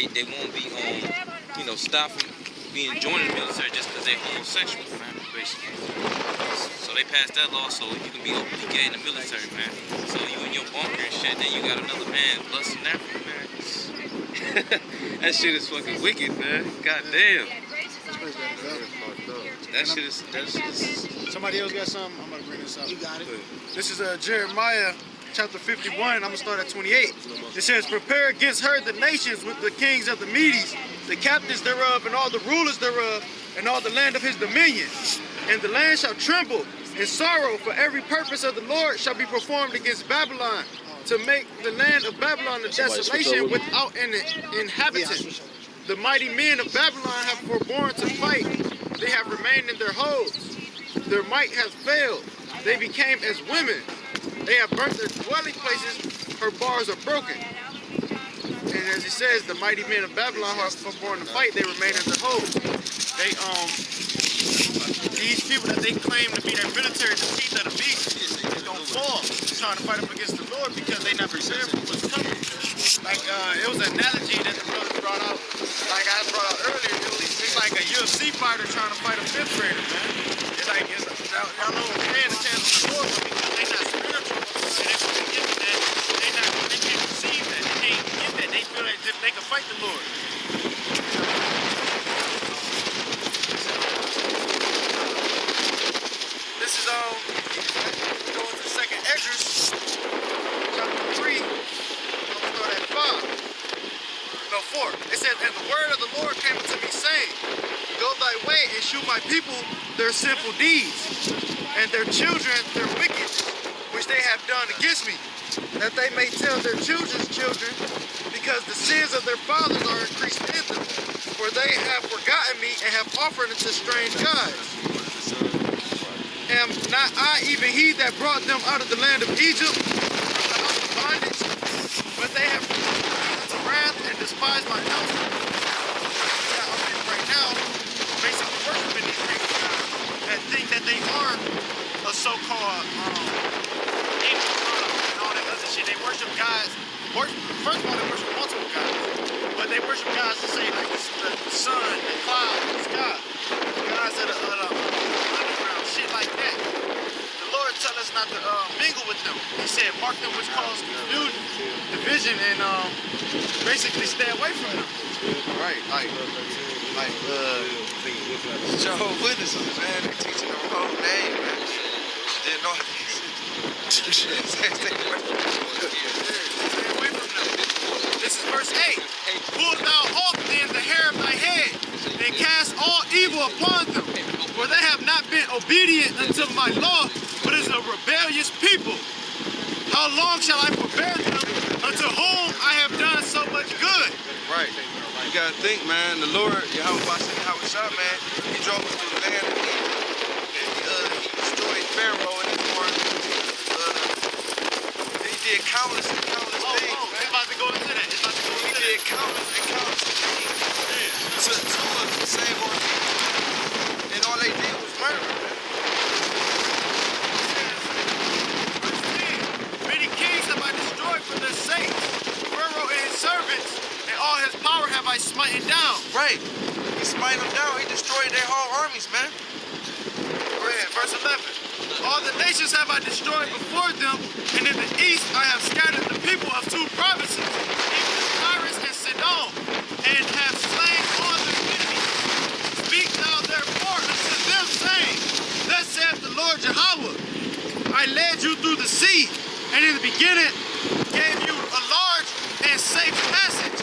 they won't be stopped from being joining the military just because they're homosexual, man, basically. So they passed that law so you can be openly gay in the military, man. So you in your bunker and shit, then you got another man lusting after you, man. That shit is fucking wicked, man. God damn. That shit is. Somebody else got something? I'm gonna bring this up. You got it. This is Jeremiah chapter 51. I'm gonna start at 28. It says, "Prepare against her the nations with the kings of the Medes, the captains thereof, and all the rulers thereof, and all the land of his dominion. And the land shall tremble in sorrow, for every purpose of the Lord shall be performed against Babylon, to make the land of Babylon a desolation without an inhabitant. The mighty men of Babylon have forborne to fight. They have remained in their holes. Their might has failed. They became as women. They have burnt their dwelling places. Her bars are broken." And as he says, the mighty men of Babylon who have forborne to fight, they remain in their holes. They these people that they claim to be their military, the teeth of the beast, they don't fall trying to fight up against the Lord because they not prepared for what's coming. Like it was an analogy that the brother brought out, like I brought out earlier. It's like a UFC fighter trying to fight a fifth grader, man. Y'all know they had a chance on the Lord, but because they not spiritual and they couldn't get that, they can't receive that, they can't get that. They feel like they can fight the Lord. This is going to 2nd Esdras, chapter 3. I'm gonna start at 4. It says, "And the word of the Lord came to me, saying, Go thy way and shew my people their sinful deeds, and their children their wickedness, which they have done against me, that they may tell their children's children, because the sins of their fathers are increased in them, for they have forgotten me and have offered unto strange gods. Am not I even he that brought them out of the land of Egypt, from the house of bondage? But they have to wrath and despised my house." I'm reading right now, basically worshiping these people that think that they are a so-called angel and all that other shit. They worship gods. First of all, they worship multiple gods, but they worship gods to say like the sun, the clouds, the sky, gods that are underground, shit like that. The Lord tell us not to mingle with them. He said, "Mark them which cause confusion, division, and basically stay away from them." Right, like Jehovah's Witnesses, man. They teaching the whole name, man. Didn't know. Stay away from them. This is verse 8. "Pull thou off then the hair of thy head, and cast all evil upon them. For they have not been obedient unto my law, but is a rebellious people. How long shall I forbear them, unto whom I have done so much good?" Right. You gotta think, man. The Lord, Yahweh Shah, man, he drove us through the land of Egypt. He destroyed Pharaoh and his army. He did countless things, man. It's about to go into that. He did countless things to us to save our people. And all they did was murder, man. "Many kings have I destroyed for their sake. Pharaoh and his servants, and all his power have I smitten down." Right. He smite them down. He destroyed their whole armies, man. Go ahead, verse 11. "All the nations have I destroyed before them, and in the east I have scattered the people of 2 provinces, even Tyrus and Sidon, and have slain all their enemies. Speak thou therefore unto them, saying, Thus saith the Lord Jehovah, I led you through the sea, and in the beginning gave you a large and safe passage.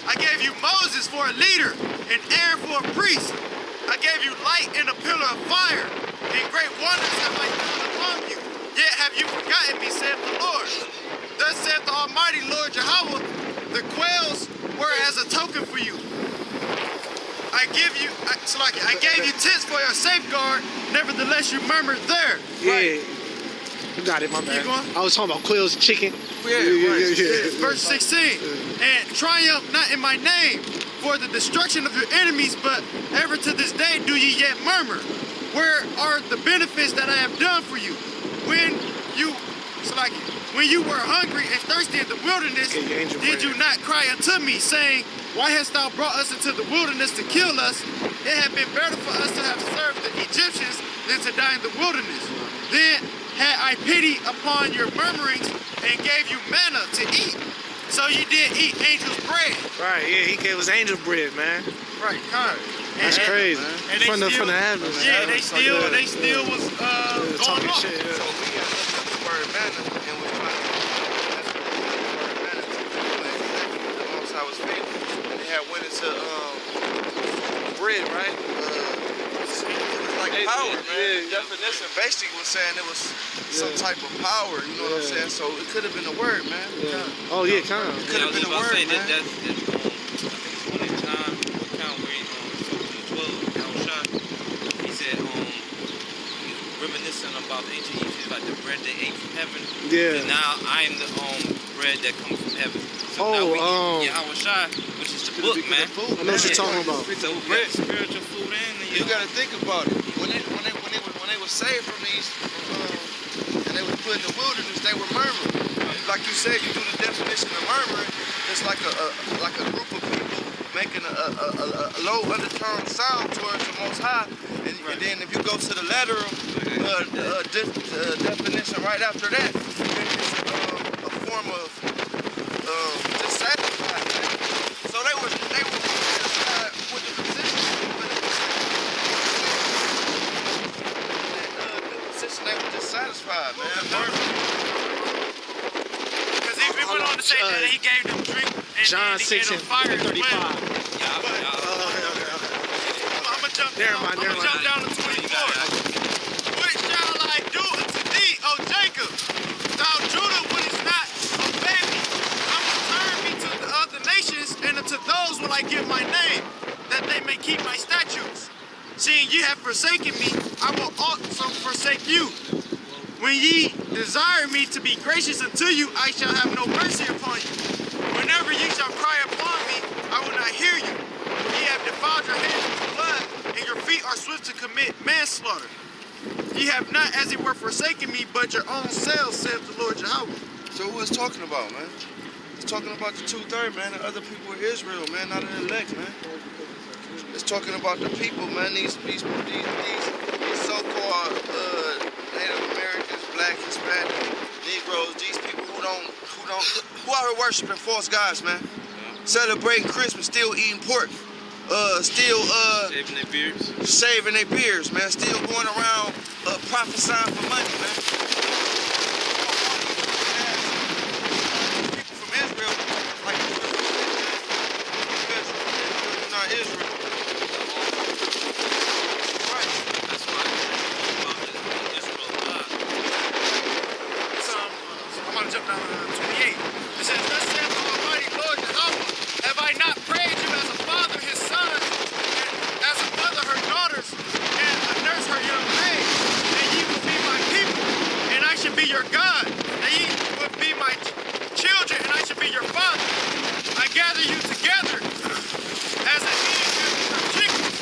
I gave you Moses for a leader, and Aaron for a priest. I gave you light in a pillar of fire, and great wonders have I done among you. Yet have you forgotten me, saith the Lord. Thus saith the Almighty Lord Jehovah, the quails were as a token for you. I gave you tents for your safeguard, nevertheless you murmured there." Yeah. Right. You got it, my man. Keep going. I was talking about quails and chicken. Yeah. Verse 16. "And triumph not in my name for the destruction of your enemies, but ever to this day do ye yet murmur. Where are the benefits that I have done for you? When you were hungry and thirsty in the wilderness, did you not cry unto me, saying, why hast thou brought us into the wilderness to kill us? It had been better for us to have served the Egyptians than to die in the wilderness. Then had I pity upon your murmurings and gave you manna to eat. So you did eat angel's bread. Right, yeah, he gave us angel bread, man. Right, kind. That's crazy. And they From the heavens. Yeah, they still was going talking off. shit, yeah. So we got the word manna and was trying to that's what the word manna to the Most High was faithful. And they had went into Bread, right? it was like Hey, power, yeah, man. yeah. Definition basically was saying it was some type of power, you know what I'm saying? So it could have been a word, man. Yeah. Oh, yeah, kind of. It could have been a word, man. That's I think it's one in time account where he spoke to the 12, Yahushua. He said he's reminiscing about the ancient Egyptians, like the bread they ate from heaven. Yeah. And now I am the bread that comes from heaven. So Oh, now we eat Yahushua, which is the book, man. I know what you're talking about. So we got spiritual food in and You gotta think about it. When they were saved from these, and they were put in the wilderness, they were murmuring. Like you said, you do the definition of murmuring. It's like a group of people making a low undertone sound towards the Most High. And then if you go to the letter definition right after that, it's a form of dissatisfied. So they were dissatisfied with the position. They were dissatisfied, man. Because he went on to say that he gave them drink and John he 6 gave them and fire as 35. well. Never mind. I'm gonna jump down to 24. What shall I do unto thee, O Jacob? Thou Judah wouldest not obey me. I will turn me to the other nations, and unto those will I give my name, that they may keep my statutes. Seeing ye have forsaken me, I will also forsake you. When ye desire me to be gracious unto you, I shall have no mercy upon you. Whenever ye shall cry upon me, I will not hear you. Ye have defiled your hands with blood, and your feet are swift to commit manslaughter. Ye have not as it were forsaken me, but your own selves, saith the Lord Jehovah. So who is talking about, man? It's talking about the 2/3, man, the other people of Israel, man, not the elect, man. It's talking about the people, man. These so-called Native Americans, Black, Hispanic, Negroes. These people who out here worshiping false gods, man. Celebrating Christmas, still eating pork, still shaving their beards. saving their beards, man. Still going around prophesying for money, man. People from Israel, like because you're not Israel. That's why Israel is God. I'm going to jump down to 28. It says, thus saith the Almighty Lord Jehovah, have I not prayed you as a father his son, and as a mother her daughters, and a nurse her young maid, and ye will be my people, and I should be your God, and ye will be my children, and I should be your father. I gather you together as a hen gathers her chickens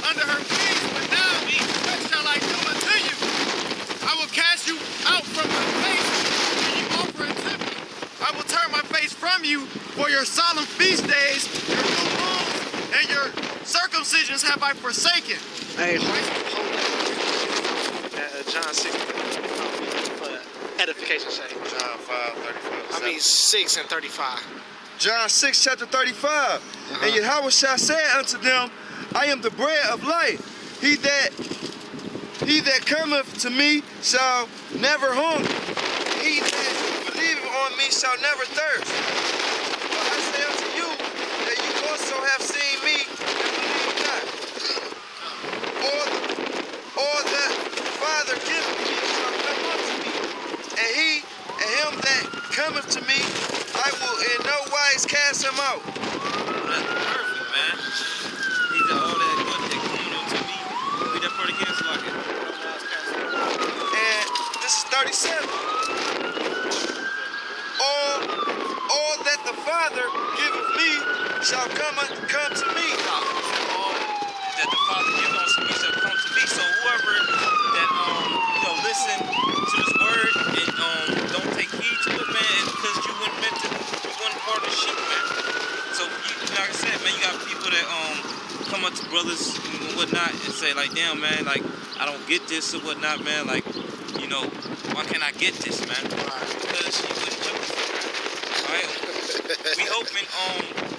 under her wings, but now what shall I do unto you? I will cast you out from my face, and you offer it to me. I will turn my face from you for your solemn feast days, your new moons, and your circumcisions have I forsaken. Hey, hold on. John 6 for edification's sake. John 5:35. I mean 6 and 35. John 6, chapter 35. And Yahweh shall say unto them, I am the bread of life. He that cometh to me shall never hunger. He that believeth on me shall never thirst. But I say unto you that you also have seen me and believe not. All that the Father giveth me shall come unto me. And him that cometh to me, I will in no wise cast him out. That's perfect, man. He said, all that coming unto me. Read that part again, so I can. And this is 37. All that the Father giveth me shall come to me. All that the Father gives unto me shall come to me. So whoever that listen to this word and don't take heed to it, man, because you weren't part of the sheep, man. So you like I said, man, you got people that come up to brothers and whatnot and say like, damn, man, like I don't get this or whatnot, man. Like, you know, why can't I get this, man? Because you wouldn't choose, man. Right? We hoping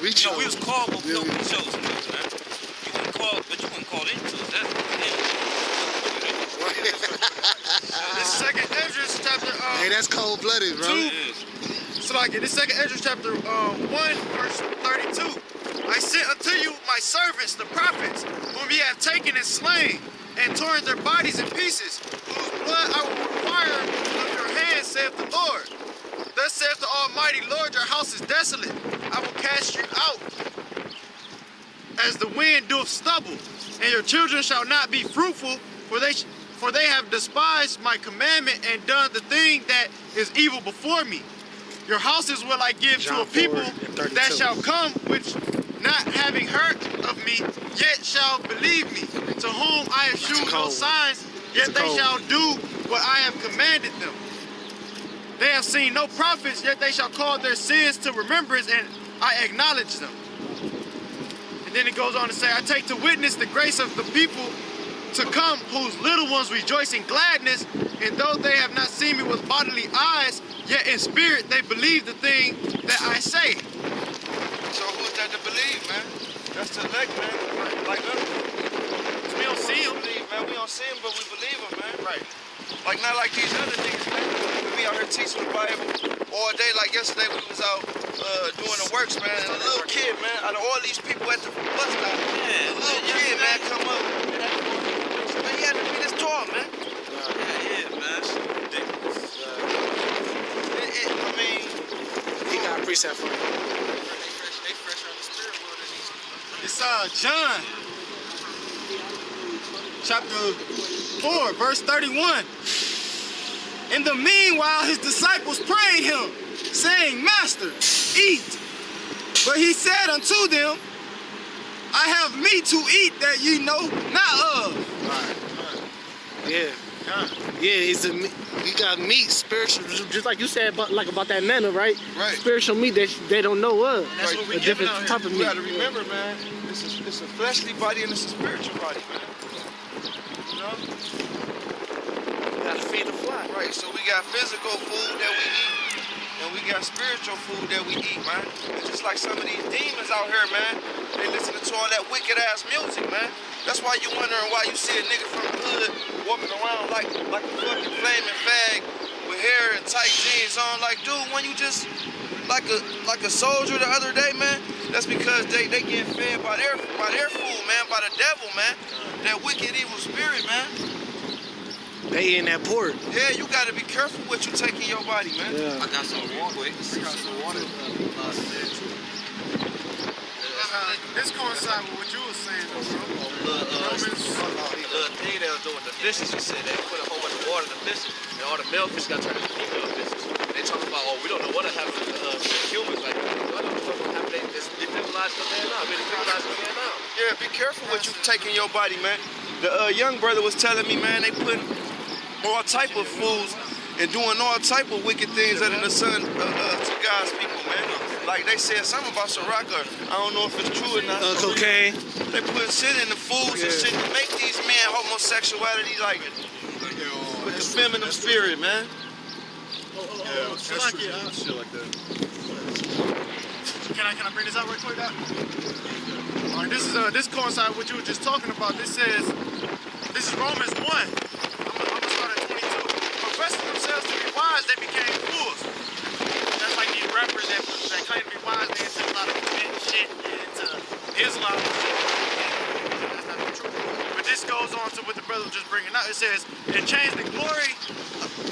We you know, we chose. was called, but we Yeah, open shows, man. You weren't called, but you weren't called into it. That's This second Esdras chapter Hey, that's cold-blooded, bro. Two. So like in this second Esdras chapter 1 verse 32, I sent unto you my servants, the prophets, whom ye have taken and slain, and torn their bodies in pieces, whose blood I will require of your hands, saith the Lord. Thus saith the Almighty Lord, your house is desolate. I will cast you out as the wind doeth stubble, and your children shall not be fruitful, for they have despised my commandment and done the thing that is evil before me. Your houses will I give to a John 4 people and 32. that shall come, which not having heard of me, yet shall believe me, to whom I have shewn no cold. signs, yet It's they cold. shall do what I have commanded them. They have seen no prophets, yet they shall call their sins to remembrance, and I acknowledge them. And then it goes on to say, I take to witness the grace of the people to come, whose little ones rejoice in gladness, and though they have not seen me with bodily eyes, yet in spirit they believe the thing that I say. So who's that to believe, man? That's the elect, man. Like us. We don't see them. Believe, man. We don't see him, but we believe him, man. Right. Like not like these other niggas, man. We out here teaching the Bible all day. Like yesterday, we was out doing the works, man. And a little kid, man, out of all these people at the bus stop, a little kid, man, come up. Man, he had to be this tall, man. yeah, man. Shit ridiculous. I mean, He got a preset for you. They fresh on the spirit world than these. It's John, chapter 4, verse 31. In the meanwhile, his disciples prayed him, saying, Master, eat. But he said unto them, I have meat to eat that ye know not of. Yeah. Yeah, it's we got meat, spiritual, just like you said about that manna, right? Right. Spiritual meat that they don't know of. That's what we a giving different out here. type of you meat. gotta remember, man. It's a fleshly body and it's a spiritual body, man. You know? You gotta feed the flock. Right, so we got physical food that we eat, and we got spiritual food that we eat, man. It's just like some of these demons out here, man. They listening to all that wicked ass music, man. That's why you wondering why you see a nigga from the hood walking around like a fucking flaming fag with hair and tight jeans on. Like, dude, when you just like a soldier the other day, man, that's because they getting fed by their food, man, by the devil, man. That wicked evil spirit, man. They in that port. Yeah, you gotta be careful what you take in your body, man. Yeah. I got some real quick. This coincides with what you were saying, though, bro. Romans. The thing they was doing the fishes, you said they put a whole bunch of water in the fishes, and all the male fish got turned into female fishes. They talking about, oh, we don't know what happened to humans. Like, I don't know what's gonna happen. They decriminalized the man now. They decriminalized the man now. Yeah, be careful what you take in your body, man. The young brother was telling me, man, they put all type of foods and doing all type of wicked things under the sun to God's people, man. Like they said something about Ciroc, I don't know if it's true or not. Cocaine. They put shit in the foods and shit to make these men homosexuality like with the feminine spirit, man. Shit like that. Can I bring this out right quick, Doc? All right, this coincides with what you were just talking about. This is Romans 1. I'm gonna start at 22. Professing themselves to be wise, they became fools. That's like these rappers that claim to be wise, they into a lot of shit, into Islam and shit. That's not the truth. But this goes on to what the brother was just bringing out. It says, and change the glory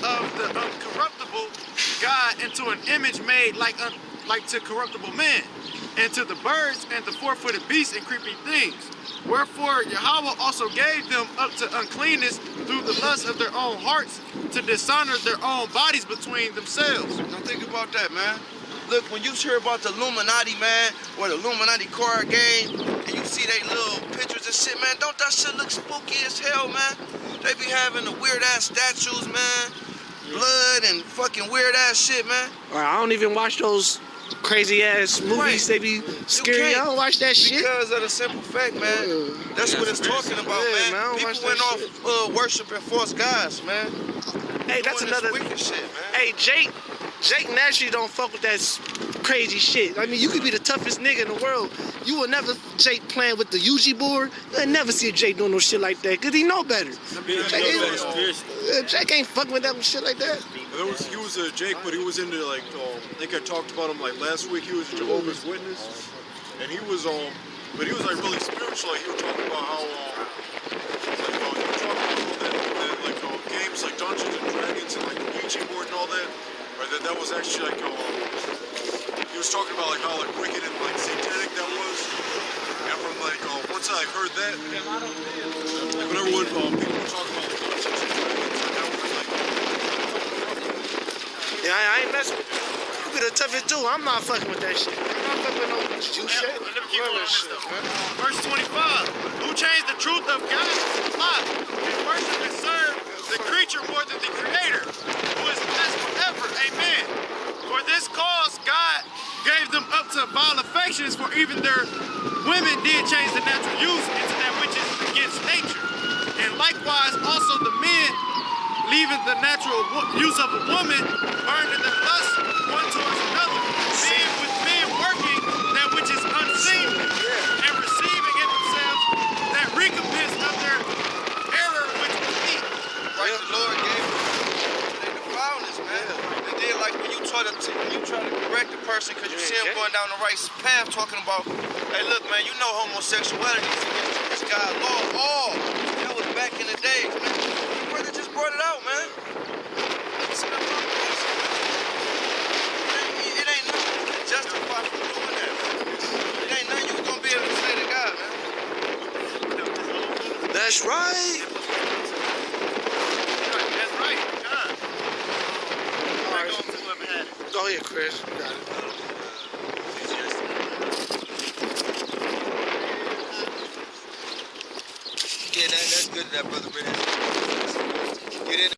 of the uncorruptible God into an image made like to corruptible men, and to the birds and the four-footed beasts and creeping things. Wherefore Yahweh also gave them up to uncleanness through the lust of their own hearts, to dishonor their own bodies between themselves. Now think about that, man. Look, when you hear about the Illuminati, man, or the Illuminati card game, and you see they little pictures and shit, man, don't that shit look spooky as hell, man? They be having the weird-ass statues, man, blood and fucking weird-ass shit, man. Or I don't even watch those crazy ass movies. They be scary. can't. I don't watch that shit. Because of the simple fact, man. That's what it's talking about, Yeah, man, I man. don't watch People went that off worshiping false gods, man. Hey, that's Doing this another. wicked shit, man. Hey, Jake naturally don't fuck with that crazy shit. I mean, you could be the toughest nigga in the world. You will never Jake playing with the Ouija board. You'll never see Jake doing no shit like that, cause he know better. Jake ain't fucking with that shit like that. He was a Jake, but he was into like I think I talked about him like last week. He was a Jehovah's Witness, and he was but he was like really spiritual. Like, he was talking about how he was talking about that like games like Dungeons and Dragons and like the Ouija board and all that, or that was actually like he was talking about like how like wicked and like satanic that was. And from like once I heard that, like whenever people were talking about like Dungeons and Dragons, like that was like. Yeah, I ain't messing with you. You be the toughest dude. I'm not fucking with that shit. I'm not fucking with no juice shit. Let me keep going on this stuff, man. Verse 25. Who changed the truth of God to a lie and worship and serve the creature more than the creator, who is blessed forever. Amen. For this cause God gave them up to vile affections, for even their women did change the natural use into that which is against nature. And likewise also the men, leaving the natural use of a woman, burned in their lust one towards another, men with men working that which is unseemly, and receiving in themselves that recompense of their error which was meet. Right, the Lord gave them they the foulness, man. And then like when you try to correct the person because you see him going down the right path, talking about, hey look man, you know homosexuality is against God's law. Oh, that was back in the day, man. The brother just brought it out, man. See, that's what I'm saying. It ain't nothing you can justify from doing that, man. It ain't nothing you gonna be able to say to God, man. That's right. That's right, God. All right. Go ahead, Chris. You got it. Yeah, that's good, that brother, man. Get in